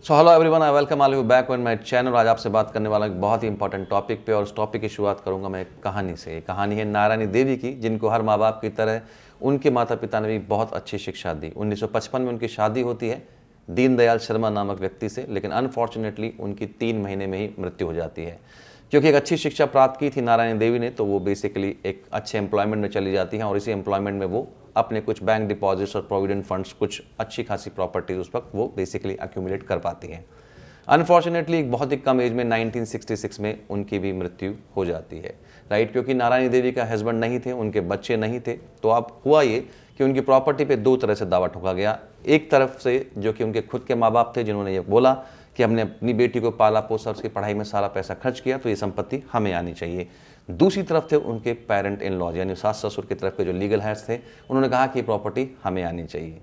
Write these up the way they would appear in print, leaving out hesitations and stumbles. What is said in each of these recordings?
So hello everyone, I welcome all you back on my channel. आज आपसे बात करने वाला एक बहुत ही इंपॉर्टेंट टॉपिक पे, और उस टॉपिक की शुरुआत करूंगा मैं एक कहानी से। ये कहानी है नारायणी देवी की, जिनको हर माँ बाप की तरह उनके माता पिता ने भी बहुत अच्छी शिक्षा दी। 1955 में उनकी शादी होती है दीनदयाल शर्मा नामक व्यक्ति से, लेकिन अनफॉर्चुनेटली उनकी 3 महीने में ही मृत्यु हो जाती है। क्योंकि एक अच्छी शिक्षा प्राप्त की थी नारायणी देवी ने, तो वो बेसिकली एक अच्छे एम्प्लॉयमेंट में चली जाती हैं, और इसी एम्प्लॉयमेंट में वो अपने कुछ बैंक डिपॉजिट्स और प्रोविडेंट फंड्स, कुछ अच्छी खासी प्रॉपर्टीज उस वक्त वो बेसिकली अक्यूमुलेट कर पाती हैं। अनफॉर्चुनेटली एक बहुत ही कम एज में 1966 में उनकी भी मृत्यु हो जाती है, राइट। क्योंकि नारायणी देवी का हस्बैंड नहीं थे, उनके बच्चे नहीं थे, तो अब हुआ ये कि उनकी प्रॉपर्टी पे 2 तरह से दावा ठोका गया। एक तरफ से जो कि उनके खुद के माँ बाप थे, जिन्होंने ये बोला कि हमने अपनी बेटी को पाला पोसा, उसकी पढ़ाई में सारा पैसा खर्च किया, तो ये संपत्ति हमें आनी चाहिए। दूसरी तरफ थे उनके पेरेंट इन लॉज, यानी सास ससुर की तरफ के जो लीगल हेड्स थे, उन्होंने कहा कि ये प्रॉपर्टी हमें आनी चाहिए।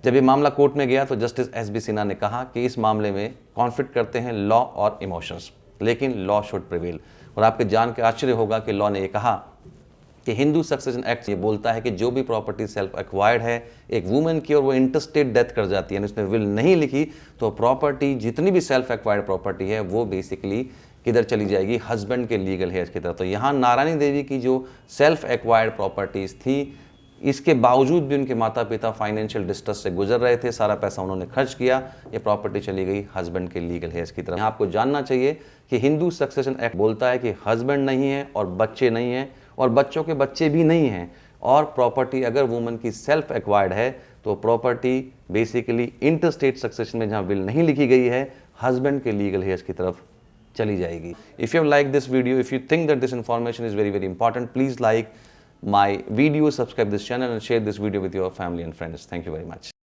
जब ये मामला कोर्ट में गया तो जस्टिस एस.बी. सिन्हा ने कहा कि इस मामले में कॉन्फ्लिक्ट करते हैं लॉ और इमोशंस, लेकिन लॉ शुड प्रिवेल। और आपके जान के आश्चर्य होगा कि लॉ ने ये कहा कि हिंदू सक्सेशन एक्ट ये बोलता है कि जो भी प्रॉपर्टी सेल्फ एक्वायर्ड है एक वुमेन की, और वो इंटरस्टेट डेथ कर जाती है, यानी उसने विल नहीं लिखी, तो प्रॉपर्टी जितनी भी सेल्फ एक्वायर्ड प्रॉपर्टी है वो बेसिकली किधर चली जाएगी, हस्बैंड के लीगल हेयर्स की तरफ। तो यहाँ नारायणी देवी की जो सेल्फ एक्वायर्ड प्रॉपर्टीज थी, इसके बावजूद भी उनके माता पिता फाइनेंशियल डिस्ट्रेस से गुजर रहे थे, सारा पैसा उन्होंने खर्च किया, ये प्रॉपर्टी चली गई हस्बैंड के लीगल हेयर्स की तरफ। आपको जानना चाहिए कि हिंदू सक्सेशन एक्ट बोलता है कि हस्बैंड नहीं है और बच्चे नहीं हैं और बच्चों के बच्चे भी नहीं हैं, और प्रॉपर्टी अगर वुमन की सेल्फ एक्वायर्ड है तो प्रॉपर्टी बेसिकली इंटरस्टेट सक्सेशन में जहां विल नहीं लिखी गई है, हस्बैंड के लीगल हेयर्स की तरफ चली जाएगी। If you like this video, if you think that this information is very very important, please like my video, subscribe this channel and share this video with your family and friends. Thank you very much.